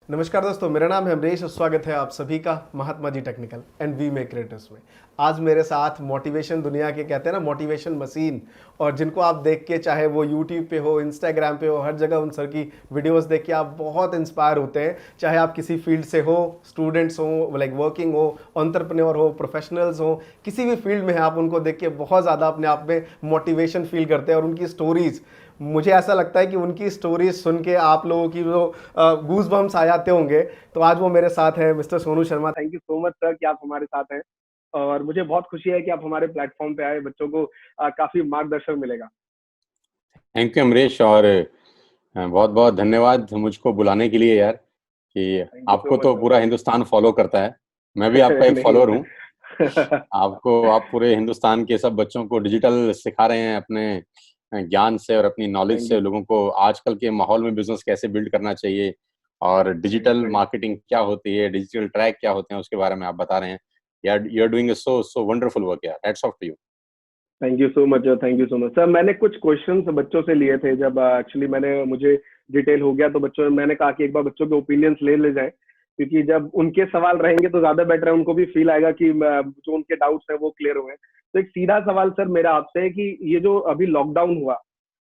नमस्कार दोस्तों, मेरा नाम है अमरीश और स्वागत है आप सभी का Mahatma ji technical and we make creators में। आज मेरे साथ मोटिवेशन दुनिया के कहते हैं ना मोटिवेशन मशीन, और जिनको आप देख के चाहे वो यूट्यूब पे हो, इंस्टाग्राम पे हो, हर जगह उन सर की वीडियोस देख के आप बहुत इंस्पायर होते हैं। चाहे आप किसी फील्ड से हो, स्टूडेंट्स हो, लाइक वर्किंग हो, एंटरप्रेन्योर हो, प्रोफेशनल्स हो, किसी भी फील्ड में है, आप उनको देख के बहुत ज़्यादा अपने आप में मोटिवेशन फील करते हैं। और उनकी स्टोरीज, मुझे ऐसा लगता है कि उनकी स्टोरीज सुन के आप लोगों की जो गूज बम्स आ जाते होंगे। तो आज वो मेरे साथ हैं, mister Sonu Sharma. Thank you so much sir कि आप हमारे साथ हैं, और मुझे बहुत खुशी है कि आप हमारे प्लेटफॉर्म पे आए। बच्चों को काफी मार्गदर्शन मिलेगा। थैंक यू अमरीश, और बहुत बहुत धन्यवाद मुझको बुलाने के लिए यार, कि थैंक यू सो आपको मच तो पूरा हिंदुस्तान फॉलो करता है। मैं भी आपका सर। एक नहीं फॉलोअर हूँ। सर। आप पूरे हिंदुस्तान के सब बच्चों को डिजिटल सिखा रहे हैं, अपने ज्ञान से और अपनी नॉलेज थैंक से यू। लोगों को आजकल के माहौल में बिजनेस कैसे बिल्ड करना चाहिए, और डिजिटल राइट। मार्केटिंग क्या होती है, डिजिटल ट्रैक क्या होते हैं, उसके बारे में आप बता रहे हैं। यार, you are doing so so wonderful work यार, hats off to you. Thank you so much, thank you so much sir. मैंने कुछ क्वेश्चंस बच्चों से लिए थे, जब एक्चुअली मैंने मुझे डिटेल हो गया तो बच्चों मैंने कहा कि एक बार बच्चों के ओपिनियंस ले ले जाएं, क्योंकि जब उनके सवाल रहेंगे तो ज्यादा बेटर है, उनको भी फील आएगा कि जो उनके डाउट्स हैं वो क्लियर हुए हैं। तो एक सीधा सवाल सर मेरा आपसे है कि ये जो अभी लॉकडाउन हुआ,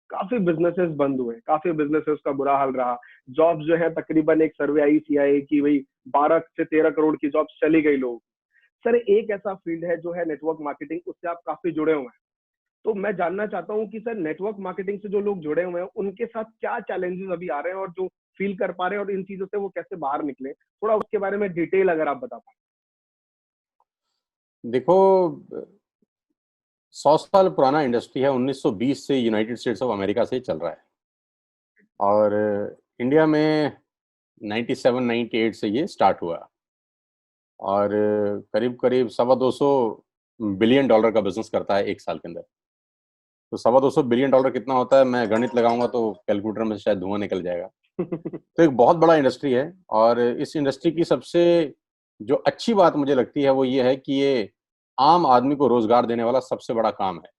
काफी बिजनेसेस बंद हुए, काफी बिजनेसेस का बुरा हाल रहा। जॉब्स जो है, तकरीबन एक सर्वे आई सीआईए की, वही 12 से 13 करोड़ की जॉब्स चली गई लोग। सर एक ऐसा फील्ड है जो है नेटवर्क मार्केटिंग, उससे आप काफी जुड़े हुए हैं। तो मैं जानना चाहता हूँ कि सर नेटवर्क मार्केटिंग से जो लोग जुड़े हुए हैं उनके साथ क्या चैलेंजेस अभी आ रहे हैं, और जो फील कर पा रहे हैं, और इन चीजों से वो कैसे बाहर निकले, थोड़ा उसके बारे में डिटेल अगर आप बता पाए। देखो, 100 साल पुराना इंडस्ट्री है, 1920 से यूनाइटेड स्टेट्स ऑफ अमेरिका से चल रहा है, और इंडिया में 97 98 से ये स्टार्ट हुआ, और करीब करीब $225 बिलियन का बिजनेस करता है एक साल के अंदर। तो $225 बिलियन कितना होता है, मैं गणित लगाऊंगा तो कैलकुलेटर में से शायद धुआं निकल जाएगा। तो एक बहुत बड़ा इंडस्ट्री है, और इस इंडस्ट्री की सबसे जो अच्छी बात मुझे लगती है वो ये है कि ये आम आदमी को रोजगार देने वाला सबसे बड़ा काम है।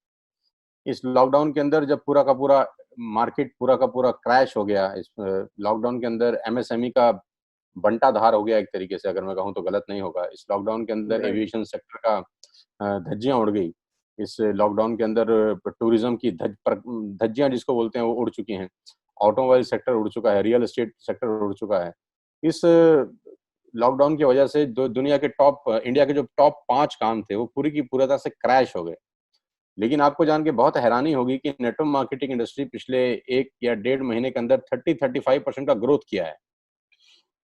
इस लॉकडाउन के अंदर जब पूरा का पूरा मार्केट पूरा का पूरा क्रैश हो गया, इस लॉकडाउन के अंदर एमएसएमई का बंटाधार हो गया एक तरीके से, अगर मैं कहूँ तो गलत नहीं होगा। इस लॉकडाउन के अंदर राइट। एविएशन सेक्टर का धज्जियां उड़ गई। इस लॉकडाउन के अंदर टूरिज्म की धज्जियां जिसको बोलते हैं वो उड़ चुकी हैं। ऑटोमोबाइल सेक्टर उड़ चुका है, रियल एस्टेट सेक्टर उड़ चुका है। इस लॉकडाउन की वजह से दुनिया के इंडिया के जो टॉप 5 काम थे वो पूरी की पूरी तरह से क्रैश हो गए। लेकिन आपको जान के बहुत हैरानी होगी कि नेटवर्क मार्केटिंग इंडस्ट्री पिछले 1 या 1.5 महीने के अंदर 30-35% का ग्रोथ किया है।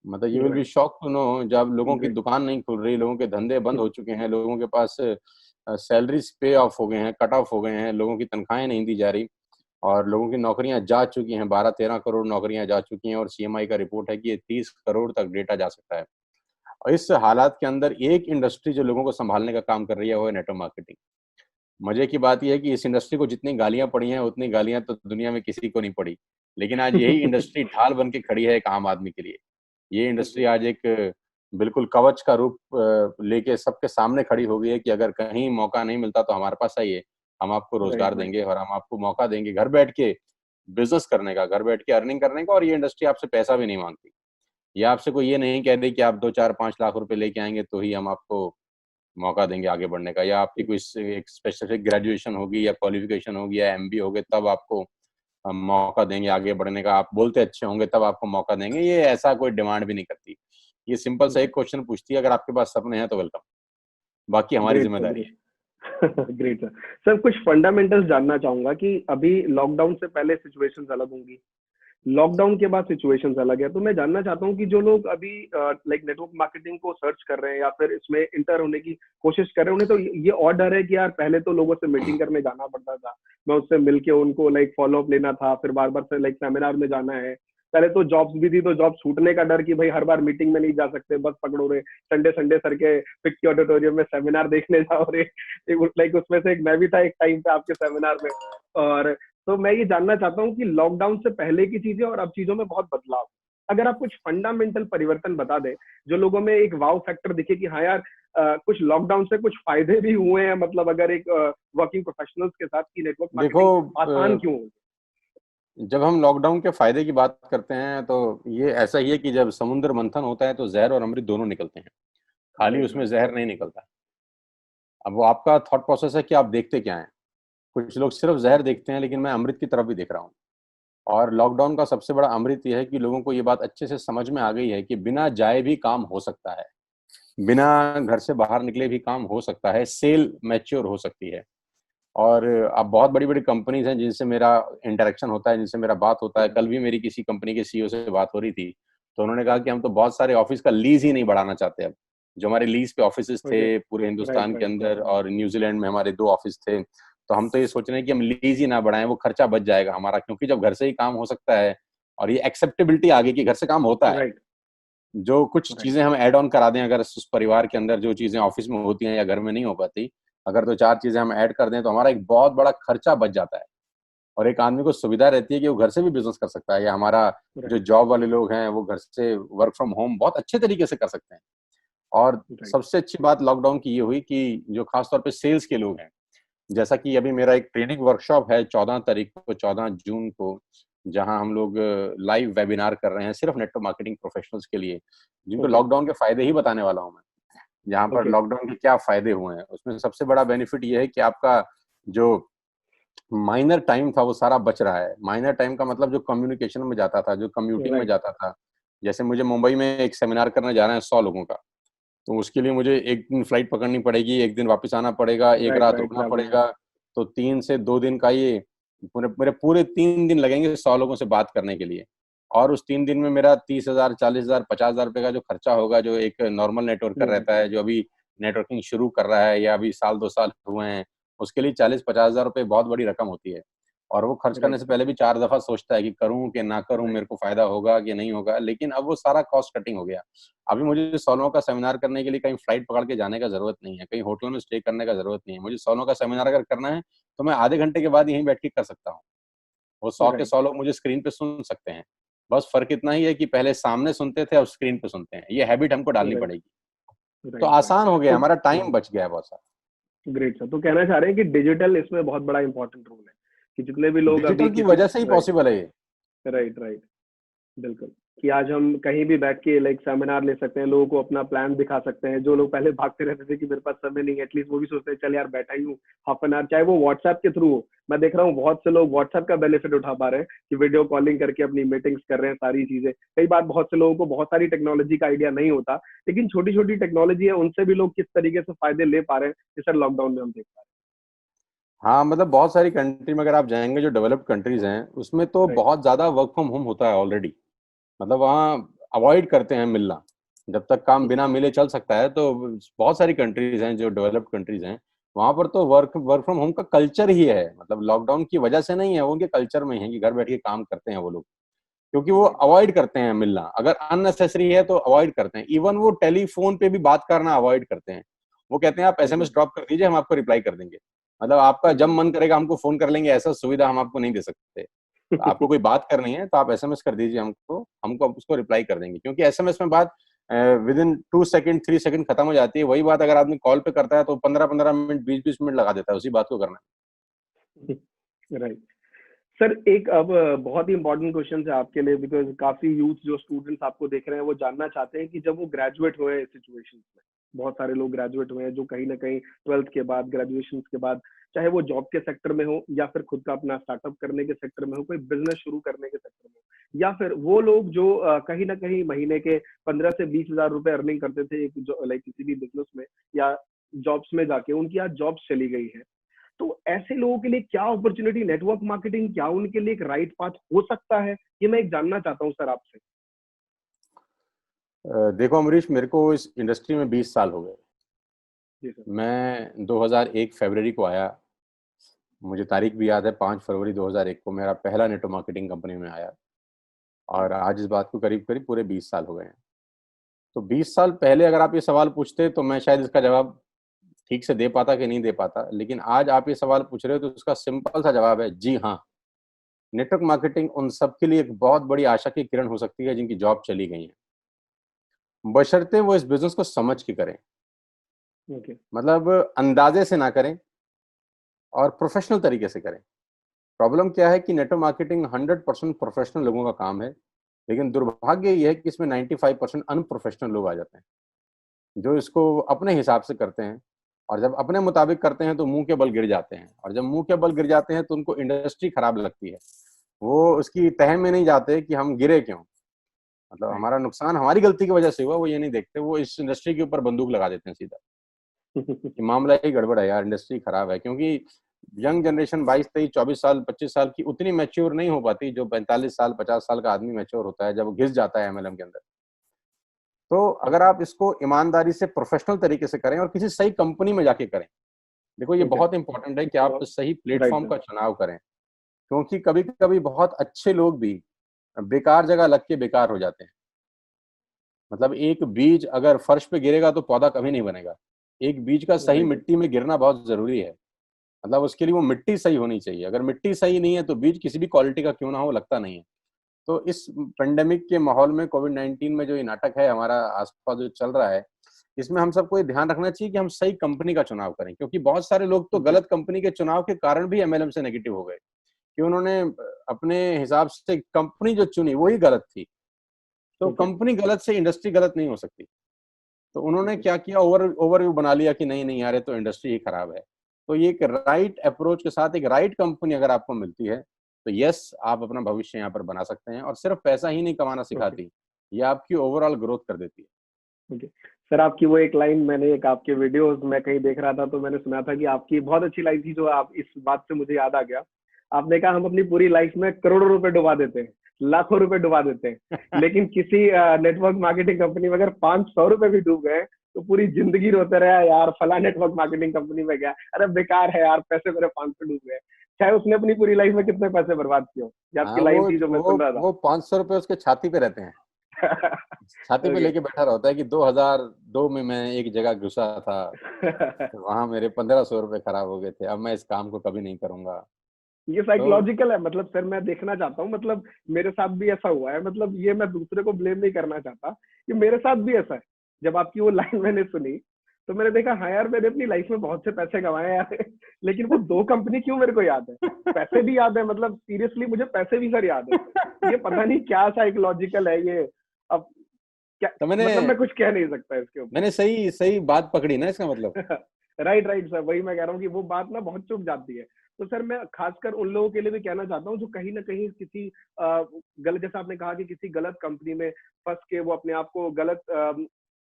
मतलब you will be right. Shock to know, जब लोगों की ग्रेट। दुकान नहीं खुल रही, लोगों के धंधे बंद हो चुके हैं, लोगों के पास सैलरीज पे ऑफ हो गए हैं, कट ऑफ हो गए हैं, लोगों की तनख्वाहें नहीं दी जा रही, और लोगों की नौकरियां जा चुकी हैं, 12-13 करोड़ नौकरियां जा चुकी हैं, और सीएमआई का रिपोर्ट है कि ये 30 करोड़ तक डेटा जा सकता है। और इस हालात के अंदर एक इंडस्ट्री जो लोगों को संभालने का काम कर रही है वो है नेटवर्क मार्केटिंग। मजे की बात यह है कि इस इंडस्ट्री को जितनी गालियां पड़ी हैं उतनी गालियां तो दुनिया में किसी को नहीं पड़ी, लेकिन आज यही इंडस्ट्री ढाल बन के खड़ी है एक आम आदमी के लिए। ये इंडस्ट्री आज एक बिल्कुल कवच का रूप लेके सबके सामने खड़ी हो गई है कि अगर कहीं मौका नहीं मिलता तो हमारे पास आइए, हम आपको राइट। रोजगार राइट। देंगे और हम आपको मौका देंगे घर बैठ के बिजनेस करने का, घर बैठ के अर्निंग करने का। और ये इंडस्ट्री आपसे पैसा भी नहीं मांगती। ये आपसे कोई ये नहीं कह दे कि आप 2 4 5 लाख रुपए लेके आएंगे तो ही हम आपको मौका देंगे आगे बढ़ने का, या आपकी कोई एक स्पेसिफिक ग्रेजुएशन होगी या क्वालिफिकेशन होगी या एमबीए होगे तब आपको हम मौका देंगे आगे बढ़ने का, आप बोलते अच्छे होंगे तब आपको मौका देंगे। ये ऐसा कोई डिमांड भी नहीं करती। ये सिंपल सा एक क्वेश्चन पूछती है, अगर आपके पास सपने हैं तो वेलकम, बाकी हमारी ग्रेट सर। जिम्मेदारी है। ग्रेट। Great sir. सर कुछ फंडामेंटल्स जानना चाहूंगा कि अभी लॉकडाउन से पहले सिचुएशंस अलग होंगी, लॉकडाउन के बाद सिचुएशंस अलग है। तो मैं जानना चाहता हूँ कि जो लोग अभी लाइक नेटवर्क मार्केटिंग को सर्च कर रहे हैं या फिर इसमें इंटर होने की कोशिश कर रहे हैं, उन्हें तो ये और डर है कि यार पहले तो लोगों से मीटिंग करने जाना पड़ता था, मैं उससे मिलके उनको लाइक फॉलो अप लेना था, फिर बार बार से लाइक सेमिनार में जाना है। पहले तो जॉब्स भी थी तो जॉब छूटने का डर कि भाई हर बार मीटिंग में नहीं जा सकते, बस पकड़ो रे, संडे संडे सर के फिक्स ऑडिटोरियम में सेमिनार देखने जाओ रे। लाइक उसमें से एक मैं भी था एक टाइम पे आपके सेमिनार में। और तो मैं ये जानना चाहता हूँ कि लॉकडाउन से पहले की चीजें और अब चीजों में बहुत बदलाव, अगर आप कुछ फंडामेंटल परिवर्तन बता दें जो लोगों में एक वाव फैक्टर दिखे कि हाँ यार कुछ लॉकडाउन से कुछ फायदे भी हुए हैं, मतलब अगर एक वर्किंग प्रोफेशनल्स के साथ की नेटवर्क देखो, मार्केटिंग आसान क्यों हो। जब हम लॉकडाउन के फायदे की बात करते हैं तो ये ऐसा ही है कि जब समुद्र मंथन होता है तो जहर और अमृत दोनों निकलते हैं, खाली राइट, उसमें राइट, जहर नहीं निकलता। अब वो आपका थॉट प्रोसेस है कि आप देखते क्या हैं। कुछ लोग सिर्फ जहर देखते हैं, लेकिन मैं अमृत की तरफ भी देख रहा हूँ। और लॉकडाउन का सबसे बड़ा अमृत ये है कि लोगों को ये बात अच्छे से समझ में आ गई है कि बिना जाए भी काम हो सकता है, बिना घर से बाहर निकले भी काम हो सकता है, सेल मैच्योर हो सकती है। और अब बहुत बड़ी-बड़ी कंपनीज़ हैं जिनसे मेरा इंटरेक्शन होता है, जिनसे मेरा बात होता है। कल भी मेरी किसी कंपनी के सीईओ से बात हो रही थी, तो उन्होंने कहा कि हम तो बहुत सारे ऑफ़िस का लीज़ ही नहीं बढ़ाना चाहते अब। जो हमारे लीज़ पे ऑफ़िसेज़ ओके, थे पूरे राइट, हिंदुस्तान के राइट, अंदर और न्यूज़ीलैंड में हमारे 2 ऑफ़िस थे, तो हम तो ये सोच रहे हैं कि हम लीज़ ही ना बढ़ाएँ, वो खर्चा बच जाएगा हमारा, क्योंकि जब घर से ही काम हो सकता है और ये एक्सेप्टेबिलिटी आ गई कि घर से काम होता है। राइट, जो कुछ राइट, चीज़ें हम ऐड ऑन करा दें अगर उस परिवार के अंदर जो चीज़ें ऑफ़िस में होती हैं या घर में नहीं हो पाती, अगर 2-4 चीज़ें हम ऐड कर दें तो हमारा एक बहुत बड़ा खर्चा बच जाता है। और एक आदमी को सुविधा रहती है कि वो घर से भी बिज़नेस कर सकता है, या हमारा जो राइट, जॉब वाले लोग हैं वो घर से वर्क फ्रॉम होम बहुत अच्छे तरीके से कर सकते हैं। और राइट, सबसे अच्छी बात लॉकडाउन की ये हुई कि जो ख़ास तौर पे सेल्स के लोग हैं, जैसा कि अभी मेरा एक ट्रेनिंग वर्कशॉप है 14 तारीख को, 14 जून को, जहाँ हम लोग लाइव वेबिनार कर रहे हैं सिर्फ़ नेटवर्क मार्केटिंग प्रोफेशनल्स के लिए, जिनको ओके, लॉकडाउन के फ़ायदे ही बताने वाला हूँ मैं। जहाँ पर ओके, लॉकडाउन के क्या फ़ायदे हुए हैं, उसमें सबसे बड़ा बेनिफिट ये है कि आपका जो माइनर टाइम था वो सारा बच रहा है। माइनर टाइम का मतलब जो कम्युनिकेशन में जाता था, जो कम्यूटिंग में राइट, जाता था। जैसे मुझे मुंबई में एक सेमिनार करने जाना है 100 लोगों का, तो उसके लिए मुझे 1 दिन फ्लाइट पकड़नी पड़ेगी, 1 दिन वापस आना पड़ेगा, 1 राइट, रात राइट, रुकना ट्रैवलिंग, पड़ेगा। तो 3 से 2 दिन का ये पूरे मेरे पूरे 3 दिन लगेंगे 100 लोगों से बात करने के लिए। और उस 3 दिन में मेरा 30,000, 40,000, 50,000 रुपए का जो खर्चा होगा, जो एक नॉर्मल नेटवर्कर हुँ, रहता है, जो अभी नेटवर्किंग शुरू कर रहा है या अभी साल 2 साल हुए हैं, उसके लिए 40-50,000 रुपए बहुत बड़ी रकम होती है। और वो खर्च करने राइट, से पहले भी 4 दफ़ा सोचता है कि करूँ कि ना करूँ, राइट, मेरे को फ़ायदा होगा कि नहीं होगा? लेकिन अब वो सारा कॉस्ट कटिंग हो गया। अभी मुझे सोलो का सेमिनार करने के लिए कहीं फ्लाइट पकड़ के जाने का ज़रूरत नहीं है, कहीं होटल में स्टे करने का ज़रूरत नहीं है। मुझे सोलो का सेमिनार अगर करना है, तो मैं आधे घंटे के बाद यहीं बैठ के कर सकता हूँ। वो 100 के राइट, 100 लोग मुझे स्क्रीन पे सुन सकते हैं। बस फ़र्क इतना ही है कि पहले सामने सुनते थे, अब स्क्रीन पे सुनते हैं। ये हैबिट हमको डालनी राइट, पड़ेगी। तो राइट, राइट। आसान हो गया, तो हमारा टाइम बच गया है बहुत सारा। Great sir. तो कहना चाह रहे हैं कि डिजिटल इसमें बहुत बड़ा इम्पोर्टेंट रोल है, कि जितने भी लोग अभी डिजिटल की किसी वजह से ही राइट, पॉसिबल है ये। Right, right. बिल्कुल, कि आज हम कहीं भी बैठ के लाइक सेमिनार ले सकते हैं, लोगों को अपना प्लान दिखा सकते हैं। जो लोग पहले भागते रहते थे कि मेरे पास समय नहीं है, एटलीस्ट वो भी सोचते हैं चल यार बैठा ही हूँ, हाफ एन आवर, चाहे वो व्हाट्सएप के थ्रू हो। मैं देख रहा हूँ बहुत से लोग व्हाट्सएप का बेनिफिट उठा पा रहे हैं कि वीडियो कॉलिंग करके अपनी मीटिंग्स कर रहे हैं, सारी चीज़ें। कई बार बहुत से लोगों को बहुत सारी टेक्नोलॉजी का आइडिया नहीं होता, लेकिन छोटी-छोटी टेक्नोलॉजी है, उनसे भी लोग किस तरीके से फ़ायदे ले पा रहे हैं, जैसे लॉकडाउन में हम देख पा हाँ, मतलब बहुत सारी कंट्री में अगर आप जाएँगे जो डेवलप्ड कंट्रीज़ हैं, उसमें तो रहे हैं। राइट, बहुत ज़्यादा वर्क फ्रॉम होम होता है ऑलरेडी। मतलब वहाँ अवॉइड करते हैं मिलना। जब तक काम ओके, बिना मिले चल सकता है, तो बहुत सारी कंट्रीज़ हैं जो डेवलप्ड कंट्रीज़ हैं, वहाँ पर तो वर्क वर्क फ्रॉम होम का कल्चर ही है। मतलब लॉकडाउन की वजह से नहीं है, वो उनके कल्चर में ही है कि घर बैठ के काम करते हैं वो लोग। क्योंकि वो राइट, अवॉइड करते हैं मिलना। अगर अननेसेसरी है तो अवॉइड करते हैं। इवन वो टेलीफ़ोन पे भी बात करना अवॉइड करते हैं। वो कहते हैं आप ओके, एसएमएस ड्रॉप कर दीजिए, हम आपको रिप्लाई कर देंगे। मतलब आपका जब राइट। मन करेगा हमको फ़ोन कर लेंगे, ऐसा सुविधा हम आपको नहीं दे सकते। आपको कोई बात करनी है तो आप एसएमएस कर दीजिए हमको, हमको आप उसको रिप्लाई कर देंगे। क्योंकि एसएमएस में बात विदिन 2 सेकंड, 3 सेकंड खत्म हो जाती है। वही बात अगर आदमी कॉल पे करता है तो 15-15 मिनट, 20-20 मिनट लगा देता है उसी बात को करने में। राइट। सर एक अब बहुत ही इंपॉर्टेंट क्वेश्चन है आपके लिए, बिकॉज काफी यूथ जो स्टूडेंट्स आपको देख रहे हैं वो जानना चाहते हैं कि जब वो ग्रेजुएट हुए हैं इस सिचुएशन में, बहुत सारे लोग ग्रेजुएट हुए हैं जो कहीं ना कहीं ट्वेल्थ के बाद, ग्रेजुएशन के बाद, चाहे वो जॉब के सेक्टर में हो या फिर खुद का अपना स्टार्टअप करने के सेक्टर में हो, कोई बिजनेस शुरू करने के सेक्टर में हो, या फिर वो लोग जो कहीं ना कहीं महीने के 15 से 20 हजार रुपए अर्निंग करते थे एक लाइक किसी भी बिजनेस में या जॉब्स में जाके, उनकी आज जॉब्स चली गई है। तो ऐसे लोगों के लिए क्या अपॉर्चुनिटी, नेटवर्क मार्केटिंग क्या उनके लिए एक राइट पाथ हो सकता है? ये मैं एक जानना चाहता हूँ सर आपसे। देखो अमरीश, मेरे को इस इंडस्ट्री में 20 साल हो गए। जी सर। मैं 2001 फ़रवरी को आया। मुझे तारीख भी याद है, 5 फरवरी 2001 को मेरा पहला नेटवर्क मार्केटिंग कंपनी में आया। और आज इस बात को करीब-करीब पूरे 20 साल हो गए हैं। तो 20 साल पहले अगर आप ये सवाल पूछते तो मैं शायद इसका जवाब ठीक से दे पाता कि नहीं दे पाता। लेकिन आज आप ये सवाल पूछ रहे हो तो उसका सिंपल सा जवाब है, जी हाँ। नेटवर्क मार्केटिंग उन सब के लिए एक बहुत बड़ी आशा की किरण हो सकती है जिनकी जॉब चली गई है। बशर्ते वो इस बिज़नेस को समझ के करें। ओके, मतलब अंदाज़े से ना करें और प्रोफ़ेशनल तरीके से करें। प्रॉब्लम क्या है कि नेटवर्क मार्केटिंग 100% प्रोफेशनल लोगों का काम है, लेकिन दुर्भाग्य ये है कि इसमें 95% अनप्रोफेशनल लोग आ जाते हैं, जो इसको अपने हिसाब से करते हैं, और जब अपने मुताबिक करते हैं तो मुंह के बल गिर जाते हैं, और जब मुंह के बल गिर जाते हैं तो उनको इंडस्ट्री खराब लगती है। वो उसकी तह में नहीं जाते कि हम गिरे क्यों, मतलब राइट। हमारा नुकसान हमारी गलती की वजह से हुआ, वो ये नहीं देखते, वो इस इंडस्ट्री के ऊपर बंदूक लगा देते हैं सीधा कि मामला ही गड़बड़ है यार, इंडस्ट्री खराब है। क्योंकि यंग जनरेशन 22, 23, 24 साल, 25 साल की उतनी मैच्योर नहीं हो पाती जो 45 साल, 50 साल का आदमी मैच्योर होता है जब वो घिस जाता है एमएलएम के अंदर। तो अगर आप इसको ईमानदारी से प्रोफेशनल तरीके से करें और किसी सही कंपनी में जाके करें, देखो ये ओके। बहुत इंपॉर्टेंट है कि आप सही राइट प्लेटफॉर्म सर। का चुनाव करें, क्योंकि कभी कभी बहुत अच्छे लोग भी बेकार जगह लग के बेकार हो जाते हैं। मतलब एक बीज अगर फर्श पे गिरेगा तो पौधा कभी नहीं बनेगा। एक बीज का सही राइट। मिट्टी में गिरना बहुत जरूरी है। मतलब उसके लिए वो मिट्टी सही होनी चाहिए। अगर मिट्टी सही नहीं है तो बीज किसी भी क्वालिटी का क्यों ना हो, लगता नहीं है। तो इस पेंडेमिक के माहौल में, कोविड-19 में जो ये नाटक है हमारा आस-पास जो चल रहा है, इसमें हम सबको ये ध्यान रखना चाहिए कि हम सही कंपनी का चुनाव करें, क्योंकि बहुत सारे लोग तो ओके। गलत कंपनी के चुनाव के कारण भी एमएलएम से नेगेटिव हो गए, कि उन्होंने अपने हिसाब से कंपनी जो चुनी वही गलत थी। तो ओके। कंपनी गलत से इंडस्ट्री गलत नहीं हो सकती। तो उन्होंने ओके। क्या किया, ओवरव्यू बना लिया कि नहीं नहीं यार ये तो इंडस्ट्री ही खराब है। तो ये एक राइट अप्रोच के साथ एक राइट कंपनी अगर आपको मिलती है तो यस, आप अपना भविष्य यहाँ पर बना सकते हैं, और सिर्फ पैसा ही नहीं कमाना ओके। सिखाती, ये आपकी ओवरऑल ग्रोथ कर देती है। ओके। सर, आपकी वो एक लाइन मैंने एक आपके वीडियोस में कहीं देख रहा था, तो मैंने सुना था कि आपकी बहुत अच्छी लाइन थी, जो आप इस बात से मुझे याद आ गया। आपने कहा हम अपनी पूरी लाइफ में करोड़ों रुपए डुबा देते हैं, लाखों रुपए डुबा देते हैं, लेकिन किसी नेटवर्क मार्केटिंग कंपनी में अगर 500 रुपए भी डूब गए तो पूरी जिंदगी रोते रहे, यार फला नेटवर्क मार्केटिंग कंपनी में गया, अरे बेकार है यार, पैसे मेरे 500 डूब गए। चाहे उसने अपनी पूरी लाइफ में कितने पैसे बर्बाद किए हो। ये हाँ, आपकी लाइन थी जो मैं सुन रहा वो 500 रुपए उसके छाती पे रहते हैं, था। छाती पे ओके। लेके बैठा रहता है कि 2002 में मैं एक जगह घुसा था, तो वहां मेरे 1500 रुपए खराब हो गए थे, अब मैं इस काम को कभी नहीं करूंगा। ये तो साइकोलॉजिकल है, मतलब सर मैं देखना चाहता हूँ, मतलब मेरे साथ भी ऐसा हुआ है, मतलब ये मैं दूसरे को ब्लेम नहीं करना चाहता, कि मेरे साथ भी ऐसा है। जब आपकी वो लाइन मैंने सुनी तो मैंने देखा, हाँ यार, मैंने अपनी लाइफ में बहुत से पैसे कमाए यार, लेकिन वो 2 कंपनी क्यों मेरे को याद है, पैसे भी याद है, मतलब सीरियसली मुझे पैसे भी सर याद है। ये पता नहीं क्या साइकोलॉजिकल है ये। अब क्या, तो मैंने मतलब मैं कुछ कह नहीं सकता इसके ऊपर। मैंने सही सही बात पकड़ी ना इसका मतलब। राइट, राइट सर, वही मैं कह रहा हूँ कि वो बात ना बहुत चुप जाती है। तो सर मैं खासकर उन लोगों के लिए भी कहना चाहता हूँ जो कहीं ना कहीं किसी गलत, जैसा आपने कहा कि किसी गलत कंपनी में फंस के वो अपने आप को गलत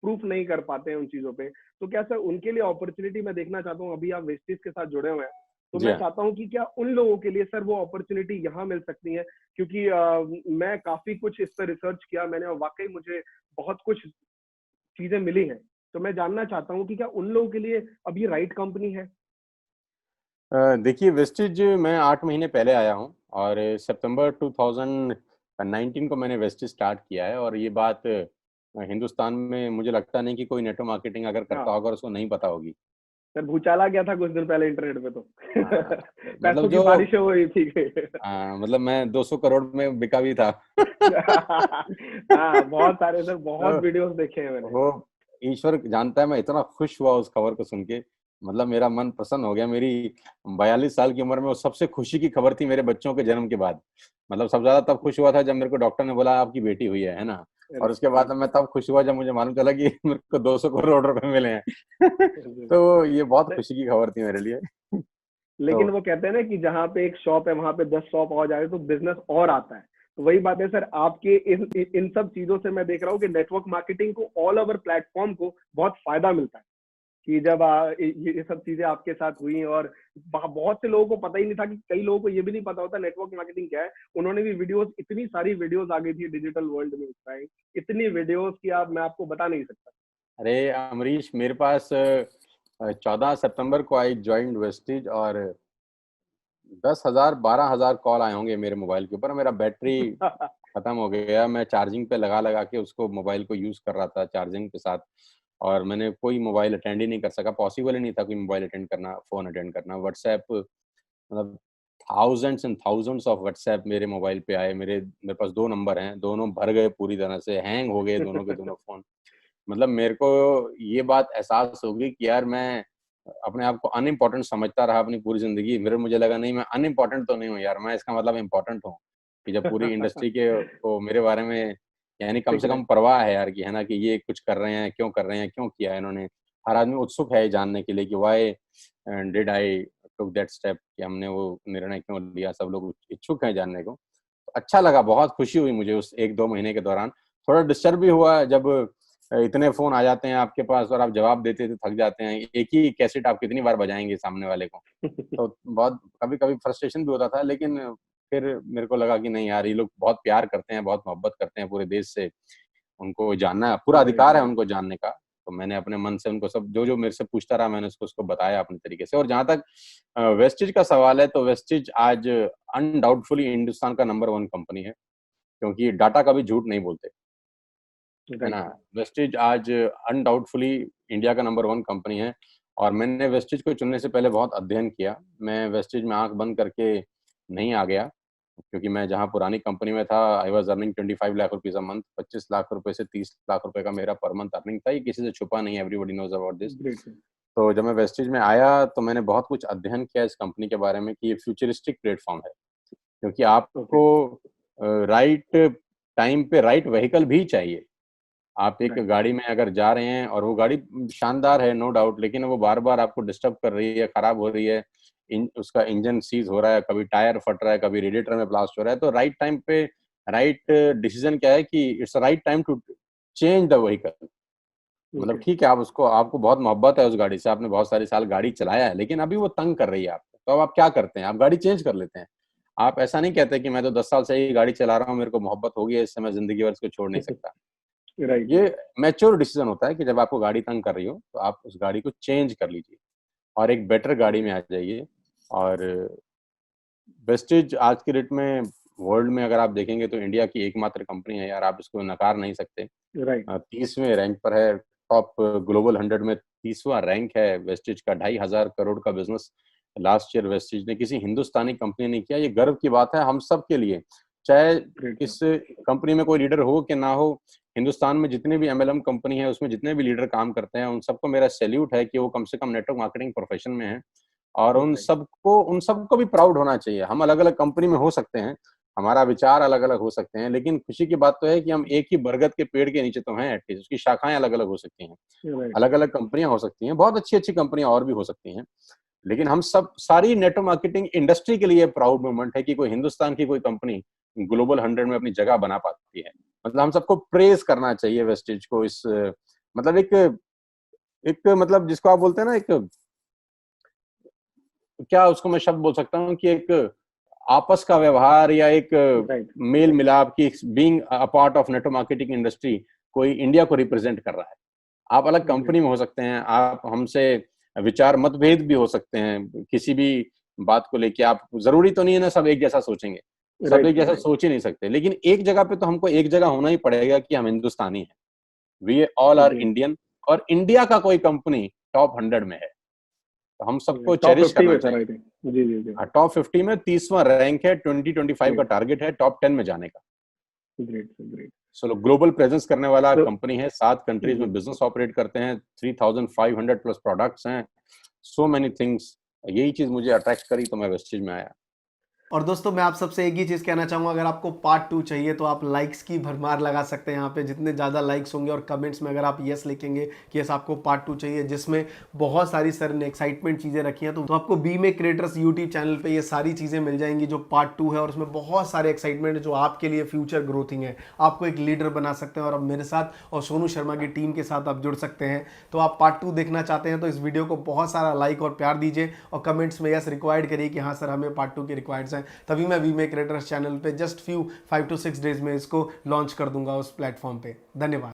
प्रूफ नहीं कर पाते हैं उन चीजों पे। तो क्या सर उनके लिए अपॉर्चुनिटी मैं देखना चाहता हूँ, अभी आप वेस्टिज के साथ जुड़े हुए हैं, तो जी मैं हाँ। चाहता हूँ कि क्या उन लोगों के लिए सर वो अपॉर्चुनिटी यहाँ मिल सकती है, क्योंकि मैं काफी कुछ इस पर रिसर्च किया मैंने, और वाकई मुझे बहुत कुछ चीजें मिली हैं। तो मैं जानना चाहता हूँ कि क्या उन लोगों के लिए अब ये राइट कंपनी है? देखिए, वेस्टिज मैं 8 महीने पहले आया हूँ, और सितंबर 2019 को मैंने वेस्टिज स्टार्ट किया है, और ये बात हिंदुस्तान में मुझे लगता नहीं कि कोई नेटवर्क मार्केटिंग अगर करता हाँ होगा और उसको नहीं पता होगी। सर, भूचाल आ गया था कुछ दिन पहले इंटरनेट पे तो। हाँ, मतलब पैसों की जो बारिशें हो रही थी। मतलब मैं 200 करोड़ में बिका भी था। हाँ बहुत सारे सर, बहुत तो वीडियोस देखे हैं मैंने। वो ईश्वर जानता है, मैं इतना खुश हुआ उस खबर को सुन के, मतलब मेरा मन प्रसन्न हो गया। मेरी 42 साल की उम्र में वो सबसे खुशी की खबर थी मेरे बच्चों के जन्म के बाद। मतलब सबसे ज्यादा तब खुश हुआ था जब मेरे को डॉक्टर ने बोला आपकी बेटी हुई है ना। अरे और उसके बाद अरे मैं तब खुश हुआ जब मुझे मालूम चला कि मेरे को 200 करोड़ रुपए मिले हैं। अरे। तो ये बहुत सर, खुशी की खबर थी मेरे लिए। लेकिन तो वो कहते हैं ना कि जहाँ पे एक शॉप है वहां पे 10 शॉप हो जाए तो बिजनेस और आता है। तो वही बात है सर, आपके इन सब चीजों से मैं देख रहा हूँ कि नेटवर्क मार्केटिंग को, ऑल ओवर प्लेटफॉर्म को बहुत फायदा मिलता है। कि जब ये सब चीजें आपके साथ हुई, और बहुत से लोगों को पता ही नहीं था, कि कई लोगों को ये भी नहीं पता होता नेटवर्क मार्केटिंग क्या है। उन्होंने भी वीडियोस, इतनी सारी वीडियोस आ गई थी डिजिटल वर्ल्ड में उस टाइम, इतनी वीडियोस की आप, मैं आपको बता नहीं सकता। अरे अमरीश, मेरे पास 14 सितंबर को आई ज्वाइन वेस्टिज, और 10,000 12,000 कॉल आए होंगे मेरे मोबाइल के ऊपर। मेरा बैटरी खत्म हो गया, मैं चार्जिंग पे लगा लगा के उसको मोबाइल को यूज कर रहा था चार्जिंग के साथ, और मैंने कोई मोबाइल अटेंड ही नहीं कर सका। पॉसिबल ही नहीं था कोई मोबाइल अटेंड करना, फोन अटेंड करना। व्हाट्सएप, मतलब thousands and thousands of WhatsApp मेरे मोबाइल पे आए। मेरे पास 2 नंबर हैं, दोनों भर गए, पूरी तरह से हैंग हो गए दोनों के दोनों फोन। मतलब मेरे को ये बात एहसास हो गई कि यार मैं अपने आप को अनइम्पोर्टेंट समझता रहा अपनी पूरी ज़िंदगी। फिर मुझे लगा नहीं मैं अनइम्पोर्टेंट तो नहीं हूँ यार, मैं इसका मतलब इम्पोर्टेंट हूँ, कि जब पूरी इंडस्ट्री के को मेरे बारे में यानी कम से कम एग्ज़ैक्ट परवाह है यार कि है ना, कि ये कुछ कर रहे हैं, क्यों कर रहे हैं, क्यों किया है इन्होंने। हर आदमी उत्सुक है ये जानने के लिए कि व्हाई डिड आई टूक दैट स्टेप, कि हमने वो निर्णय क्यों लिया, सब लोग इच्छुक हैं जानने को। तो अच्छा लगा, बहुत खुशी हुई मुझे उस 1-2 महीने के दौरान। थोड़ा डिस्टर्ब भी हुआ जब इतने फ़ोन आ जाते हैं आपके पास और आप जवाब देते-देते थक जाते हैं। एक ही कैसेट आप कितनी बार बजाएँगे सामने वाले को। तो बहुत कभी-कभी फ्रस्ट्रेशन भी होता था, लेकिन फिर मेरे को लगा कि नहीं यार, ये लोग बहुत प्यार करते हैं, बहुत मोहब्बत करते हैं पूरे देश से। उनको जानना पूरा राइट, अधिकार है राइट। उनको जानने का। तो मैंने अपने मन से उनको सब जो-जो मेरे से पूछता रहा, मैंने उसको बताया अपने तरीके से। और जहाँ तक वेस्टेज का सवाल है, तो वेस्टेज आज अनडाउटफुली हिंदुस्तान का नंबर 1 कंपनी है, क्योंकि डाटा कभी झूठ नहीं बोलते, है ना? Right, right. वेस्टेज आज अनडाउटफुली इंडिया का नंबर 1 कंपनी है, और मैंने वेस्टेज को चुनने से पहले बहुत अध्ययन किया। मैं वेस्टेज में आँख बंद करके नहीं आ गया, क्योंकि मैं जहाँ पुरानी कंपनी में था, I was earning 25 lakh rupees a month, 25 lakh रुपए से 30 लाख रुपए का मेरा पर मंथ अर्निंग था। ये किसी से छुपा नहीं है, everybody knows about this. Great sir. तो जब मैं वेस्टेज में आया, तो मैंने बहुत कुछ अध्ययन किया इस कंपनी के बारे में कि ये फ्यूचरिस्टिक प्लेटफ़ॉर्म है, क्योंकि ओके, आपको राइट टाइम पे राइट व्हीकल भी चाहिए। आप एक राइट, गाड़ी में अगर जा रहे हैं और वो गाड़ी शानदार है, नो डाउट, लेकिन वो बार-बार आपको डिस्टर्ब कर रही है, खराब हो रही है, उसका इंजन सीज़ हो रहा है, कभी टायर फट रहा है, कभी रेडिएटर में ब्लास्ट हो रहा है, तो राइट टाइम पे राइट डिसीज़न क्या है कि it's a right time to change the vehicle. मतलब ओके, ठीक है, आप उसको आपको बहुत मोहब्बत है उस गाड़ी से, आपने बहुत सारे साल गाड़ी चलाया है, लेकिन अभी वो तंग कर रही है आपको, तो अब आप क्या करते हैं? आप गाड़ी चेंज कर लेते हैं। आप ऐसा नहीं कहते कि मैं तो 10 साल से ही गाड़ी चला रहा हूँ, मेरे को मोहब्बत हो गई है, इससे मैं ज़िंदगी भर इसको छोड़ नहीं सकता। राइट, ये राइट, मैच्योर डिसीज़न होता है कि जब आपको गाड़ी तंग कर रही हो, तो आप उस गाड़ी को चेंज कर लीजिए और एक बेटर गाड़ी में ओके, आ जाइए। और वेस्टेज आज की डेट में वर्ल्ड में अगर आप देखेंगे तो इंडिया की एकमात्र कंपनी है यार, आप इसको नकार नहीं सकते। राइट, 30वें रैंक पर है, टॉप ग्लोबल 100 में 30वां रैंक है वेस्टेज का। 2,500 करोड़ का बिज़नेस लास्ट ईयर वेस्टेज ने किसी हिंदुस्तानी कंपनी ने किया। ये गर्व की बात है हम सब के लिए। चाहे ग्रेट सर। इस कंपनी में कोई लीडर हो कि ना हो, हिंदुस्तान में जितने भी एमएलएम कंपनी है, उसमें जितने भी लीडर काम करते हैं, उन सबको मेरा सैल्यूट है कि वो कम से कम नेटवर्क मार्केटिंग प्रोफेशन में हैं। और राइट, उन सबको भी प्राउड होना चाहिए। हम अलग-अलग कंपनी में हो सकते हैं, हमारा विचार अलग-अलग हो सकते हैं, लेकिन खुशी की बात तो है कि हम एक ही बरगद के पेड़ के नीचे तो हैं एटलीस्ट, उसकी शाखाएँ अलग-अलग हो सकती हैं, राइट, राइट, अलग-अलग कंपनियाँ हो सकती हैं, बहुत अच्छी-अच्छी कंपनियाँ और भी हो सकती हैं। लेकिन हम सब सारी नेटवर्क मार्केटिंग इंडस्ट्री के लिए प्राउड मोमेंट है कि कोई हिंदुस्तान की कोई कंपनी ग्लोबल 100 में अपनी जगह बना पाती है। मतलब हम सबको प्रेज़ करना चाहिए वेस्टेज को इस मतलब एक एक मतलब जिसको आप बोलते हैं ना, एक क्या उसको मैं शब्द बोल सकता हूँ कि एक आपस का व्यवहार या एक राइट, मेल-मिलाप की being a part of network marketing industry, कोई इंडिया को रिप्रेजेंट कर रहा है। आप अलग ग्रेट, कंपनी में हो सकते हैं, आप हमसे विचार मतभेद भी हो सकते हैं, किसी भी बात को लेके आप ज़रूरी तो नहीं है ना सब एक जैसा सोचेंगे, सब राइट एक सर, जैसा राइट, सोच ही नहीं सकते, लेकिन एक जगह पे तो हमको एक जगह होना ही पड़ेगा कि हम हिंदुस्तानी हैं। We all are great, Indian, और इंडिया का कोई कंपनी टॉप 100 में है, तो हम सबको टॉप चेरिश 50 करना में सर चाहिए। I think. Ji, ji, ji, ji, top 50 में 30वां रैंक है, 2025 का ग्रेट, टारगेट है टॉप 10 में जाने का। Great sir, great. सो ग्लोबल प्रेजेंस करने वाला तो कंपनी है, 7 कंट्रीज जी, में बिज़नेस ऑपरेट करते हैं, 3500 प्लस प्रोडक्ट्स हैं, सो मेनी थिंग्स। यही चीज़ मुझे अट्रैक्ट करी तो मैं वेस्टेज में आया। और दोस्तों मैं आप सबसे एक ही चीज़ कहना चाहूँगा, अगर आपको पार्ट 2 चाहिए तो आप लाइक्स की भरमार लगा सकते हैं यहाँ पे। जितने ज़्यादा लाइक्स होंगे और कमेंट्स में अगर आप यस लिखेंगे कि यस आपको पार्ट 2 चाहिए, जिसमें बहुत सारी सर ने एक्साइटमेंट चीज़ें रखी हैं, तो आपको बी में क्रिएटर्स यूट्यूब चैनल पे ये सारी चीज़ें मिल जाएंगी जो पार्ट 2 है। और उसमें बहुत सारे एक्साइटमेंट है जो आपके लिए फ्यूचर ग्रोथिंग है, आपको एक लीडर बना सकते हैं। और अब मेरे साथ और सोनू शर्मा की टीम के साथ आप जुड़ सकते हैं। तो आप पार्ट 2 देखना चाहते हैं तो इस वीडियो को बहुत सारा लाइक और प्यार दीजिए और कमेंट्स में यस रिक्वायर्ड करिए कि हाँ सर हमें पार्ट 2 की रिक्वायर्ड्स हैं, तभी मैं वी में क्रिएटर्स चैनल पे जस्ट फ्यू 5 to 6 डेज में इसको लॉन्च कर दूंगा उस प्लेटफॉर्म पे। धन्यवाद।